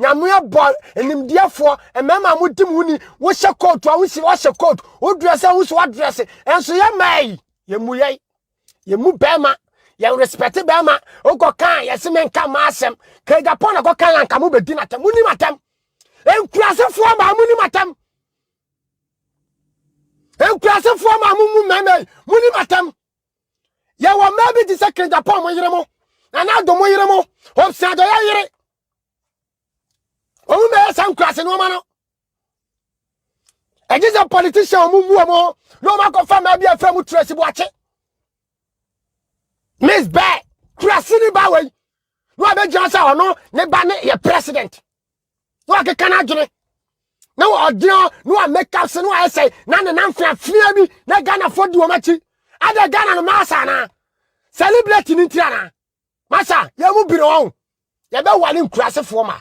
nyamoya ball enimdiafo emema mudim huni wo hye coat wo hye coat wo dress wo so dress enso ye mai ye mu bema ye respect bema ogo kan ye se menka ma asem ka Japan na go kan anka mo bedi na tem muni matem enkurasefo ma muni matem enkurasefo ma mu meme muni matem ye wo maybe di second Japan mo yire mo na do mo yire mo opsa do ya yire o me san kurase no ma no e just a politician mu mo no ma ko fa ma bia fa mu tresi bo ache Mmbaa kurase ba we no abeja sa ono ne ba ne ye president no akeka na adwene na wo odio no make up se no I say na ne namfia fia bi na Ghana for di o machi ada Ghana no masa na celebrate ni ntiana masa ye mu biro on ye be wale nkurase fo ma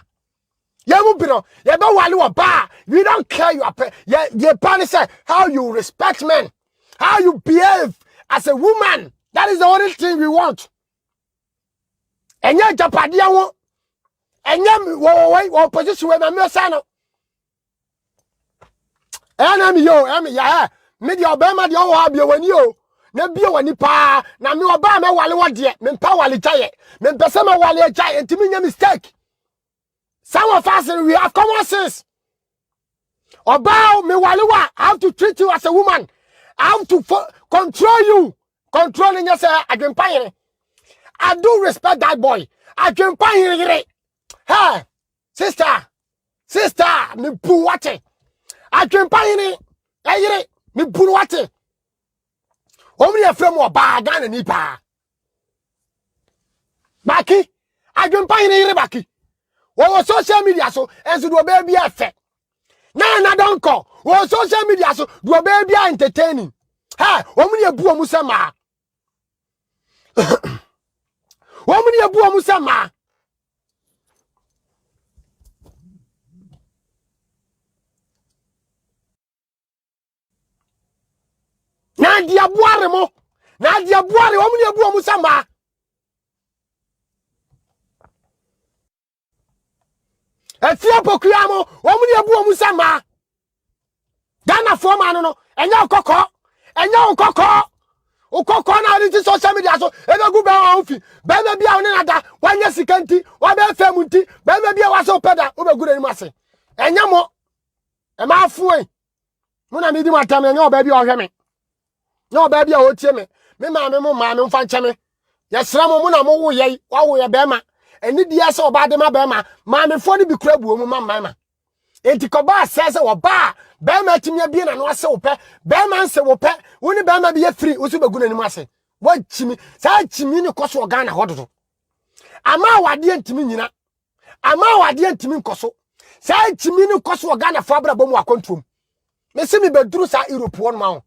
ye mu biro ye be wale wo ba we don't care you ye pan say how you respect men, how you behave as a woman. That is the only thing we want. Enya japadia wo enya wo position we me say no enami yo emi ya me di obema di owo abia wani o na bia wani pa na me oba me wale wo de me pa wale chaye me pese me wale chaye ntimi nya mistake. Some of us we have common sense. Oba me wale wa I have to treat you as a woman. I have to control you. Controlling yourself, I can pay. I do respect that boy. I can pay. Hey, sister, me puwate. I can pay. Hey, me puwate. Only a friend more bad than Nipa. Baki, I can pay. Baki. What social media so and so do a baby effect. Na don't call. What social media so do a baby entertaining. Hey, only a boo musama. Womuni abu omusama na dia buare mo na dia buare womuni abu omusama afia pokua mo womuni abu omusama Ghana fo ma no enya okoko ukoko na ali social media so ebegu be wa ofi be me bia woni nada wanya sikanti wa be fam nti be me bia wa so peda obegu ni mase enya mo e ma afu e mo na me di matam enya oba bia ohwe me na oba bia o tie me ma me mfa nche me yesra mo na mo wo ye wa wo ye be ma eni dia se oba de ma be ma me fo ni bi kura buo mu ma enti ko ba sese wo ba be ma timia bi na no ase wo pe be ma nse wo pe woni be ma bi ye free wo so begu na ni ase wa chimi sa chimi ni koso Ghana hododo ama wade antimi nyina ama wade antimi nkoso sa chimi ni koso Ghana fa bra bom akontom me se mi beduru sa Europe won ma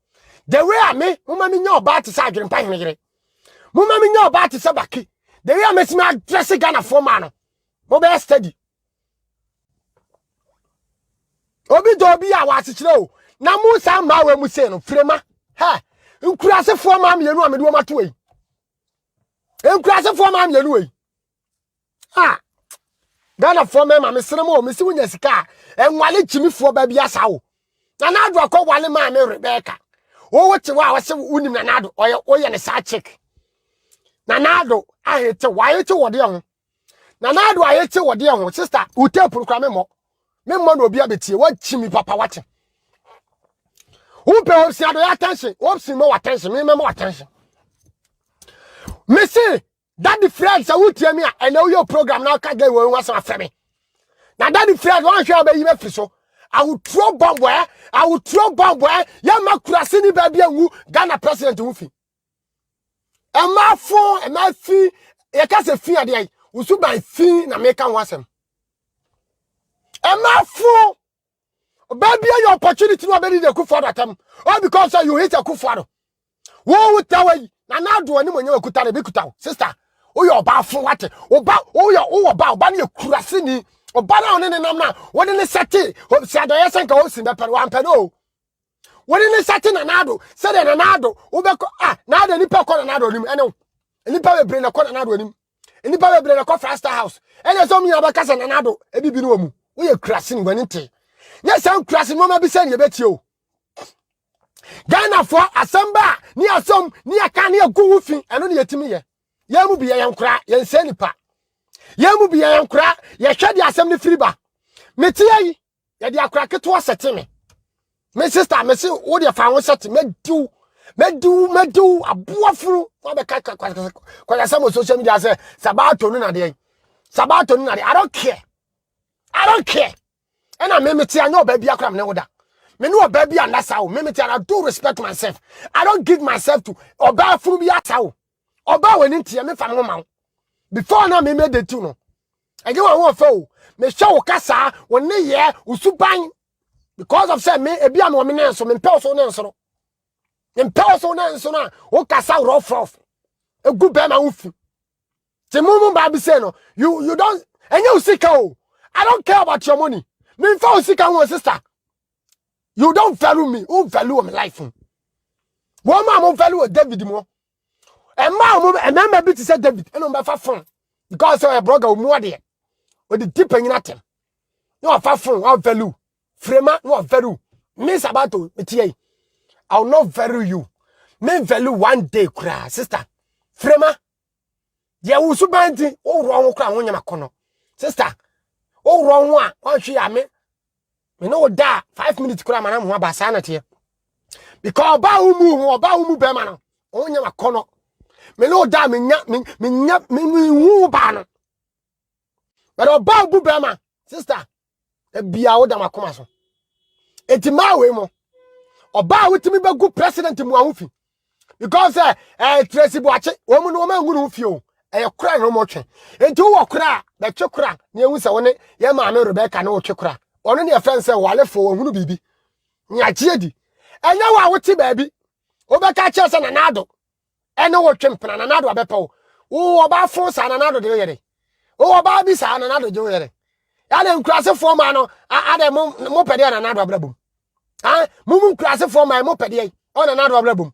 the way ame mama mi nya oba te sa adwere pa henere mama mi nya oba te sa baki the way ame se mi address Ghana for ma no mo be study obi do obi a wasechire o na mu sa ma wa mu se no frema ha nkurasefo ma mienu amede wo mato yi nkurasefo ma mienu yi ha Ghana fo me ma mesere mo mesi wunya sika enwale chimifo ba bia sa wo na nado akọ wale ma me Rebecca wo wote wa wase unim na nado oye ne sa chick na nado ahete wa yete wode ho na nado ayete wode ho sister utepuru kwa me mo no obi abetie wa chimi papa wache upe opsi ado ya attention opsi mo attention me mo attention me see that the friends who tell me and know your program now ka get we was afreme na that the friends wan hwe abayi me free so I will throw bomb where ya makurase ni ba bia wu Ghana president wu fi e ma fi e ka se fi ade ai usu ban fi na make am wasem Emafu baby your opportunity no be the Akufo Addo atam all because you hate Akufo Addo wo utawai na nado ani monye akuta na be kuta sister o yo ba fun wate oba o yo o oba na kurase ni oba na one ne nam na woni ne sete si adoye senka o si be pere wan pe no woni ne sete na nado se de na nado wo be ko nado ni pe ko na nado nim ene ni pa be bre na ko na nado nim Nipa bebre na ko Frasta house. Ene so mi abakasa na nado ebibi no mu. Wo ye krase ni wani nte. Nya san krase no ma bi se ne beti o. Ghana for asamba ni asom ni aka ni agu fi eno ne yetimi ye. Ye mu bi ye yankra ye nse nipa. Ye mu bi ye yankra ye hwede asem ne firiba. Meti yi ye de akra keto asete me. Me sister me se wo de fa won sete medu abuafuru wo be ka kwa some social media say Sabato no na de. Sabato no na de. I don't care. And I meti anyo ba bia kram ne woda. Me no oba bia ndasa wo. Me meti I do respect myself. I don't give myself to oba furu bia tawo. Oba wani ntia me fa mo ma. Before na me made the two no. Ege wa wo fa wo. Me hwe wo kasa wo ne ye usuban because of say me ebia me ne nso me mpɛ so ne nso no. Mpɛ so ne nso na wo kasa rough. Egu be ma wo fi. Ti Mmbaa bi say no you don't enye usika o. I don't care about your money. Me fa usika wo sister. You don't value me. Who value my life? Wo ma mo value David mo. E ma mo e member bi ti say David. E no be fa phone. Because your brother mu ade. With the deep in atem. No fa phone, what value? Frema, no value. Me Sabato, metie. I'll not value you. Me value one day, kra, sister. Frema. Ya wo subanti, o wrong kra wonya makono. Sister. O wrong one she me. Me no da 5 minutes kra mana mo ba sa na tie. Because ba umu be mana. Wonya makono. Me no da me nya wu ba no. But oba bu be ma, sister. E bia wo da makoma so. Etima we mo. Oba wetimi be gu president mu ahofi. Because Tracy Boache, wo mu no ma ngunu fi o. E kura no mo twe. Enti wo kura, be twe kura, na ehu se woni ye ma me Rebecca na wo twe kura. Ono ne friend say wale fo wo hunu bibi. Nya chiedi. Enya wa wo ti baabi. Wo be ka che se na nado. Ene wo twe mpena na nado abepa wo. Wo oba fo sa na nado de yere. O oba bi sa na nado de yere. Ya le nkrase fo ma no ade mo pede na nado abrabum. Mumu nkrase fo ma mo pede o na nado abrabum.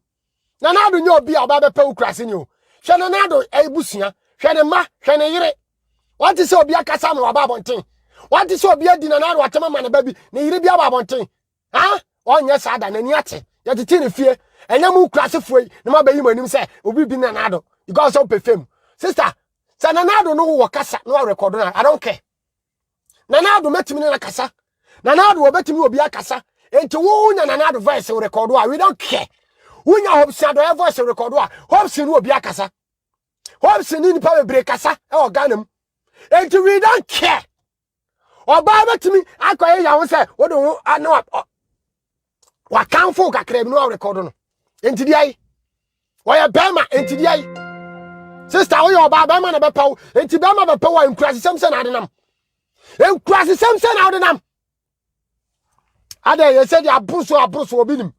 Na nado nyo obi oba be pa ukrase ni o. Hwe na nado ebusia, hwe ne ma, hwe ne yire. What is obi akasa no oba bonten? What is obi adi na nado atema ma na babi, ne yire bi aba bonten. Onye sa da na ni ate. Ya tete ne fie. Enya mu nkrase fo yi, na ma bayi manim se obi bi na nado. Because of perfume. Sister, sa na nado no wo kasa, no record na. I don't care. Nanado metimi na kasa. Nanado obetimi obi akasa. Enti wo nya nanado voice record wa we don't care. Wo nya hopsi ado voice record wa hopsi no obi akasa. Hopsi ni nipa bebre kasa e organum. Enti we don't care. Oba betimi akoye ya wo se wo do no wa kanfo kakra bi no record no. Enti di ai. Wo ya bema enti di ai. Sister wo ya oba bema na bepa wo. Enti bema bepa wo enkurase semse na adenam. Enkurase semse na adenam. Ade ye said abruso obinim.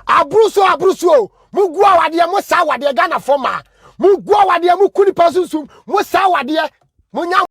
Abruso mugu awade mo sa awade Ghana forma mugu awade mu kuni pasunsu mo sa awade mo nya